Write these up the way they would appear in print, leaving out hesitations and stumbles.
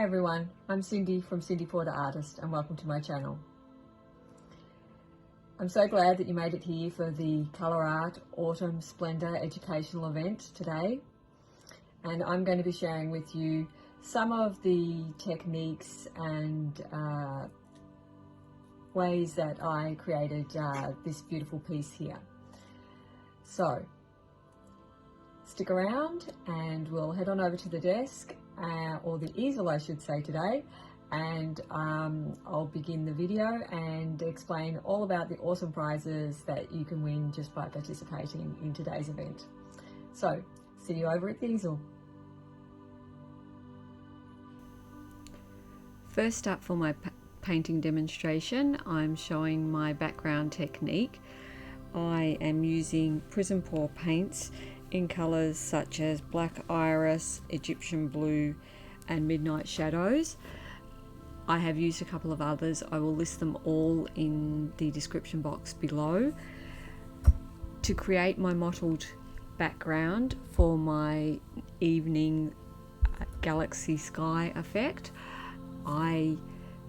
Hi everyone, I'm Cindy from Cindy Porter Artist and welcome to my channel. I'm so glad that you made it here for the ColourArte Autumn Splendor educational event today, and I'm going to be sharing with you some of the techniques and ways that I created this beautiful piece here. So stick around and we'll head on over to the desk, or the easel I should say today, and I'll begin the video and explain all about the awesome prizes that you can win just by participating in today's event. So see you over at the easel. First up, for my painting demonstration, I'm showing my background technique. I am using PrizmPour paints in colours such as Black Iris, Egyptian Blue and Midnight Shadows. I have used a couple of others. I will list them all in the description box below. To create my mottled background for my evening galaxy sky effect, I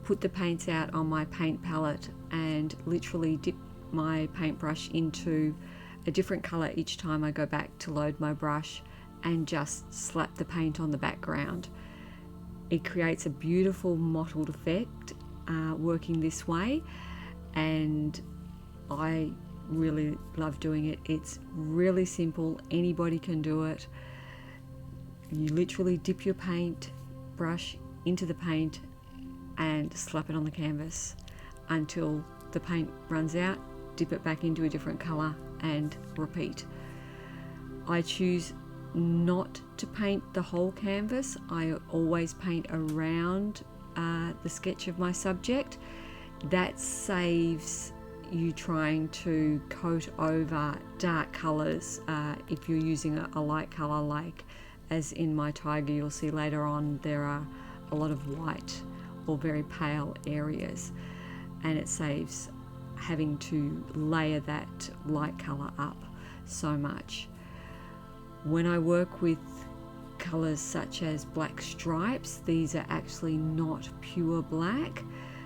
put the paints out on my paint palette and literally dip my paintbrush into a different colour each time I go back to load my brush and just slap the paint on the background. It creates a beautiful mottled effect working this way, and I really love doing it. It's really simple, anybody can do it. You literally dip your paint brush into the paint and slap it on the canvas until the paint runs out, dip it back into a different colour and repeat. I choose not to paint the whole canvas. I always paint around the sketch of my subject. That saves you trying to coat over dark colours if you're using a light colour, like as in my tiger you'll see later on there are a lot of white or very pale areas, and it saves having to layer that light colour up so much. When I work with colours such as black stripes, these are actually not pure black.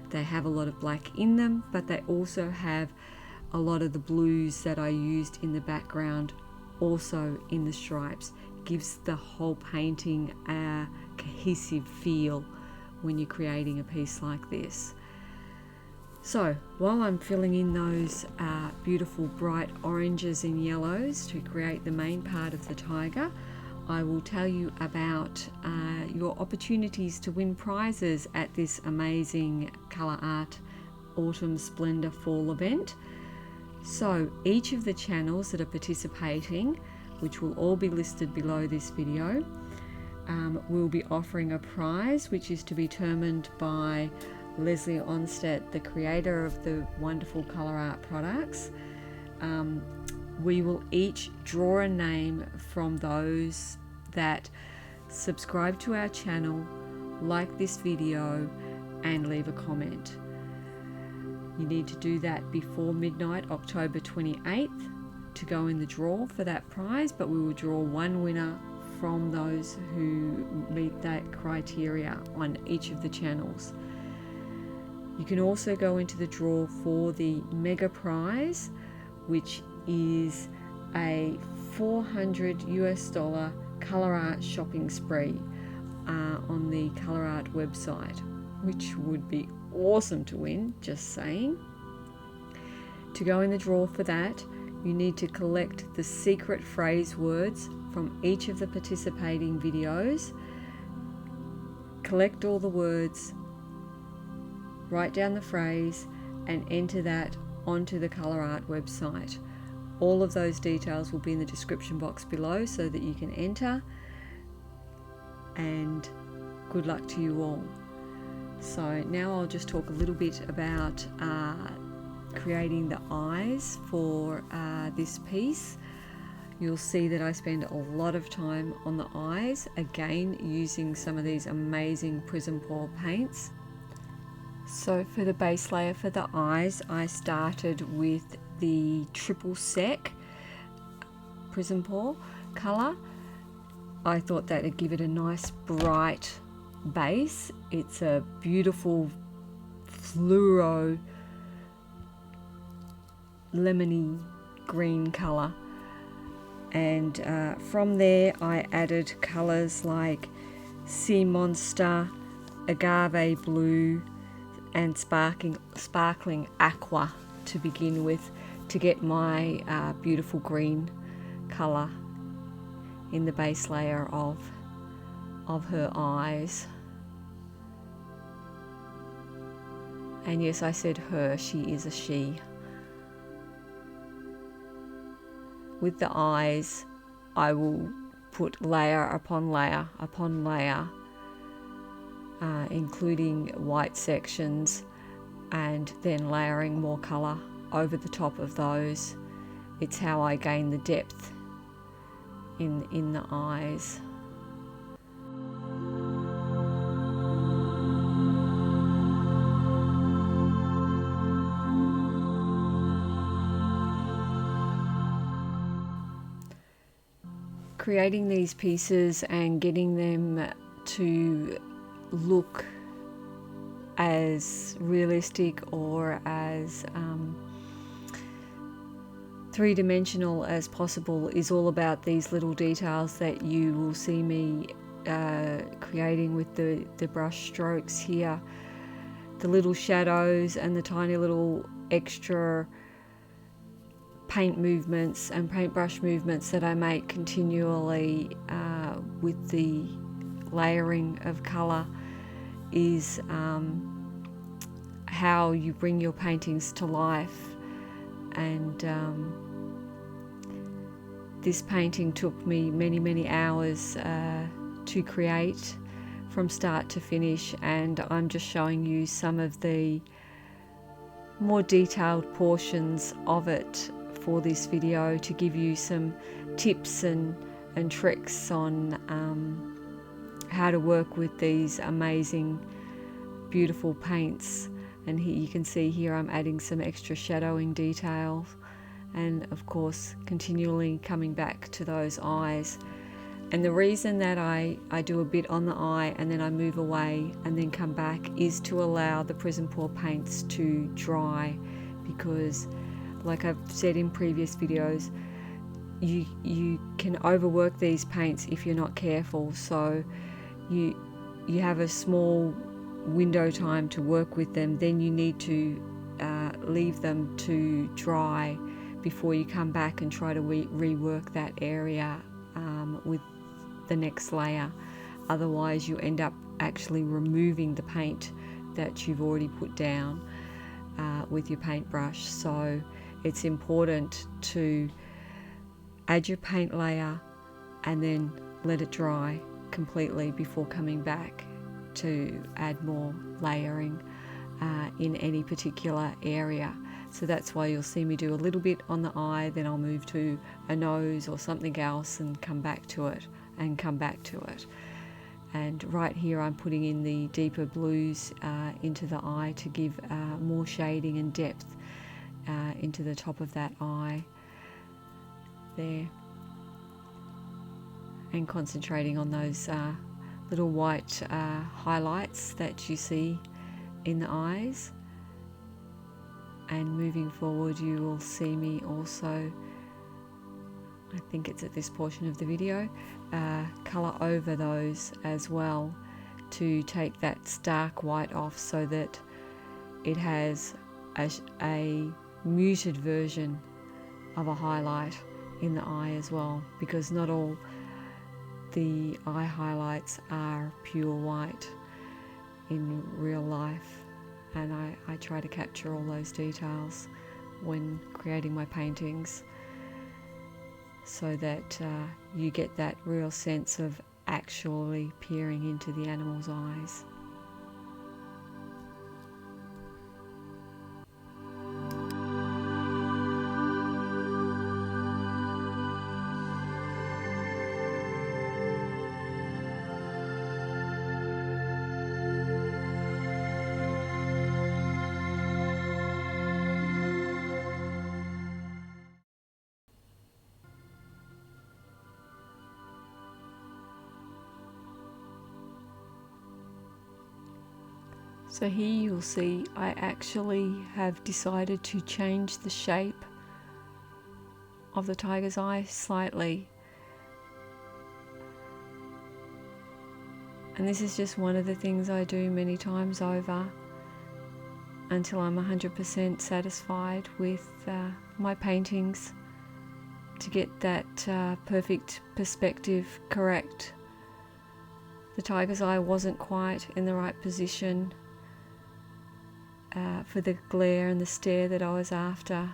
They have a lot of black in them, but they also have a lot of the blues that I used in the background also in the stripes. It gives the whole painting a cohesive feel when you're creating a piece like this. So while I'm filling in those beautiful bright oranges and yellows to create the main part of the tiger, I will tell you about your opportunities to win prizes at this amazing ColourArte Autumn Splendor Fall event. So each of the channels that are participating, which will all be listed below this video, will be offering a prize which is to be determined by Leslie Ohnstad, the creator of the wonderful ColourArte products. We will each draw a name from those that subscribe to our channel, like this video and leave a comment. You need to do that before midnight, October 28th, to go in the draw for that prize, but we will draw one winner from those who meet that criteria on each of the channels. You can also go into the draw for the mega prize, which is a $400 ColourArte shopping spree on the ColourArte website, which would be awesome to win, just saying. To go in the draw for that, you need to collect the secret phrase words from each of the participating videos. Collect all the words, write down the phrase and enter that onto the ColourArte website. All of those details will be in the description box below so that you can enter, and good luck to you all. So now I'll just talk a little bit about creating the eyes for this piece. You'll see that I spend a lot of time on the eyes, again using some of these amazing PrizmPour paints. So for the base layer for the eyes, I started with the triple sec PrizmPour colour. I thought that would give it a nice bright base. It's a beautiful fluoro lemony green colour, and from there I added colours like Sea Monster, Agave Blue and sparkling Aqua to begin with, to get my beautiful green colour in the base layer of her eyes. And yes, I said her, she is a she. With the eyes, I will put layer upon layer upon layer, including white sections, and then layering more colour over the top of those. It's how I gain the depth in the eyes. Creating these pieces and getting them to look as realistic or as three-dimensional as possible is all about these little details that you will see me creating with the brush strokes here. The little shadows and the tiny little extra paint movements and paintbrush movements that I make continually with the layering of colour is how you bring your paintings to life. And this painting took me many hours to create from start to finish, and I'm just showing you some of the more detailed portions of it for this video to give you some tips and tricks on how to work with these amazing beautiful paints. And here you can see here I'm adding some extra shadowing details, and of course continually coming back to those eyes. And the reason that I do a bit on the eye and then I move away and then come back is to allow the PrizmPour paints to dry, because like I've said in previous videos, you can overwork these paints if you're not careful. So you have a small window time to work with them, then you need to leave them to dry before you come back and try to rework that area with the next layer. Otherwise you end up actually removing the paint that you've already put down with your paintbrush. So it's important to add your paint layer and then let it dry completely before coming back to add more layering in any particular area. So that's why you'll see me do a little bit on the eye, then I'll move to a nose or something else and come back to it and come back to it. And right here I'm putting in the deeper blues into the eye to give more shading and depth into the top of that eye there, and concentrating on those little white highlights that you see in the eyes. And moving forward you will see me also, I think it's at this portion of the video, colour over those as well to take that stark white off, so that it has a muted version of a highlight in the eye as well, because not all the eye highlights are pure white in real life, and I try to capture all those details when creating my paintings, so that you get that real sense of actually peering into the animal's eyes. So here you'll see I actually have decided to change the shape of the tiger's eye slightly. And this is just one of the things I do many times over until I'm 100% satisfied with my paintings, to get that perfect perspective correct. The tiger's eye wasn't quite in the right position for the glare and the stare that I was after.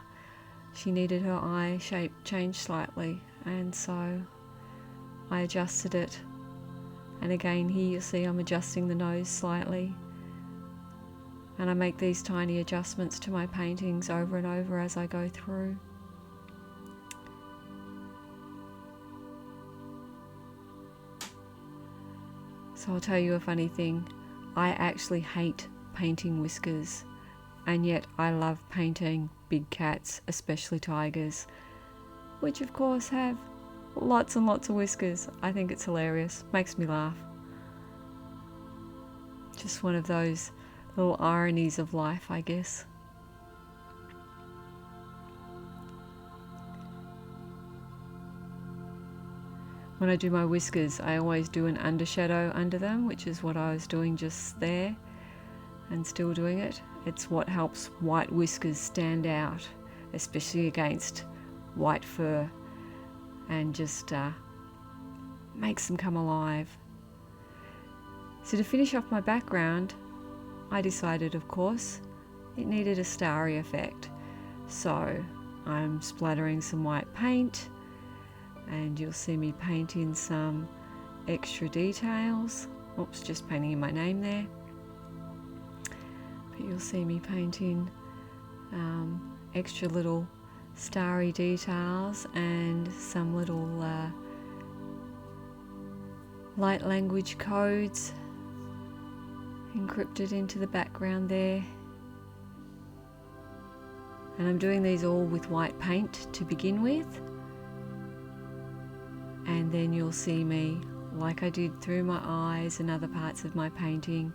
She needed her eye shape changed slightly, and so I adjusted it. And again, here you'll see I'm adjusting the nose slightly, and I make these tiny adjustments to my paintings over and over as I go through. So I'll tell you a funny thing, I actually hate painting whiskers, and yet I love painting big cats, especially tigers, which of course have lots and lots of whiskers. I think it's hilarious, makes me laugh. Just one of those little ironies of life, I guess. When I do my whiskers, I always do an undershadow under them, which is what I was doing just there, and still doing it. It's what helps white whiskers stand out, especially against white fur, and just makes them come alive. So to finish off my background, I decided, of course, it needed a starry effect. So I'm splattering some white paint, and you'll see me paint in some extra details. Oops, just painting in my name there. But you'll see me painting extra little starry details and some little light language codes encrypted into the background there. And I'm doing these all with white paint to begin with. And then you'll see me, like I did through my eyes and other parts of my painting,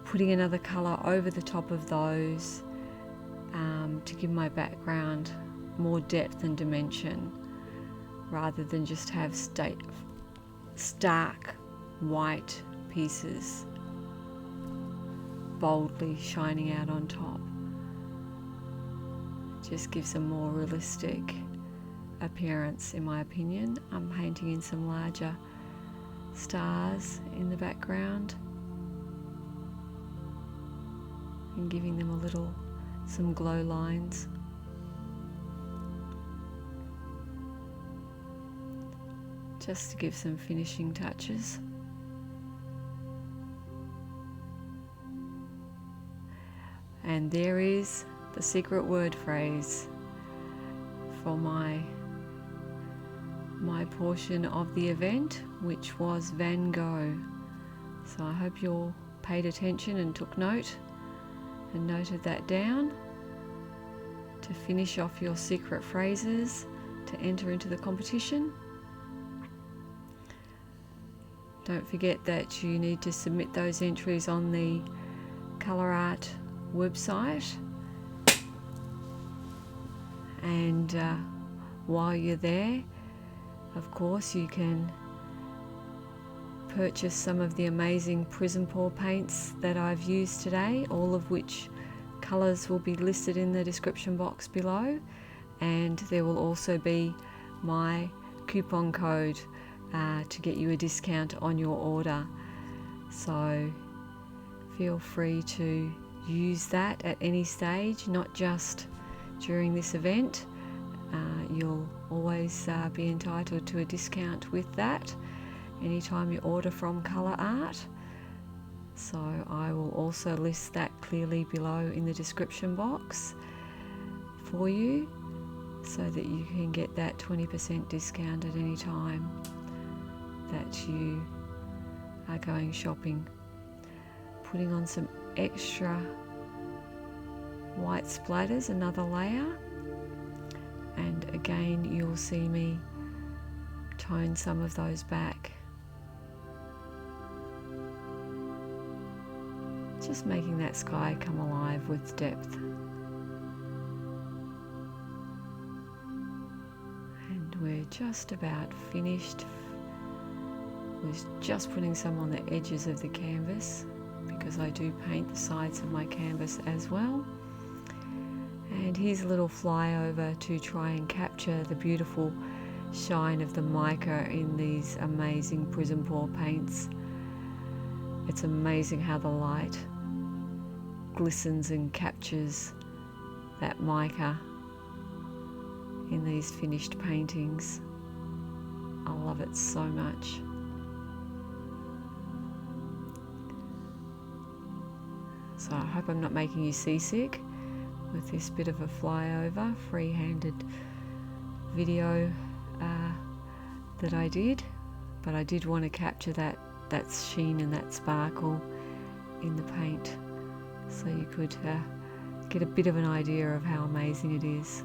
putting another colour over the top of those to give my background more depth and dimension, rather than just have stark white pieces boldly shining out on top. It just gives a more realistic appearance, in my opinion. I'm painting in some larger stars in the background and giving them some glow lines. Just to give some finishing touches. And there is the secret word phrase for my portion of the event, which was Van Gogh. So I hope you all paid attention and took note and noted that down to finish off your secret phrases to enter into the competition. Don't forget that you need to submit those entries on the ColourArte website, and while you're there, of course, you can purchase some of the amazing PrizmPour paints that I've used today, all of which colours will be listed in the description box below, and there will also be my coupon code to get you a discount on your order. So feel free to use that at any stage, not just during this event. You'll always be entitled to a discount with that anytime you order from ColourArte. So I will also list that clearly below in the description box for you, so that you can get that 20% discount at any time that you are going shopping. Putting on some extra white splatters, another layer, and again you'll see me tone some of those back. just making that sky come alive with depth. And we're just about finished. Was just putting some on the edges of the canvas because I do paint the sides of my canvas as well. And here's a little flyover to try and capture the beautiful shine of the mica in these amazing PrizmPour paints. It's amazing how the light glistens and captures that mica in these finished paintings. I love it so much. So I hope I'm not making you seasick with this bit of a flyover, free-handed video that I did, but I did want to capture that sheen and that sparkle in the paint, so you could get a bit of an idea of how amazing it is.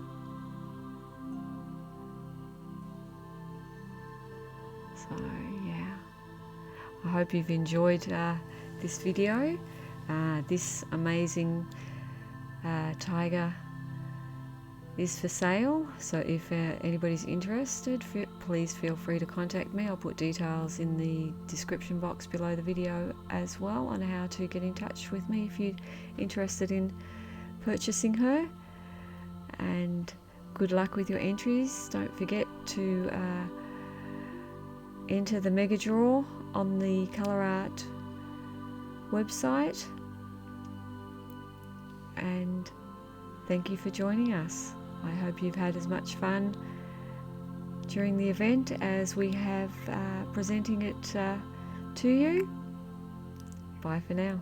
So yeah, I hope you've enjoyed this video. This amazing tiger is for sale, so if anybody's interested, please feel free to contact me. I'll put details in the description box below the video as well on how to get in touch with me if you're interested in purchasing her. And good luck with your entries. Don't forget to enter the mega draw on the ColourArte website. And thank you for joining us. I hope you've had as much fun during the event as we have presenting it to you. Bye for now.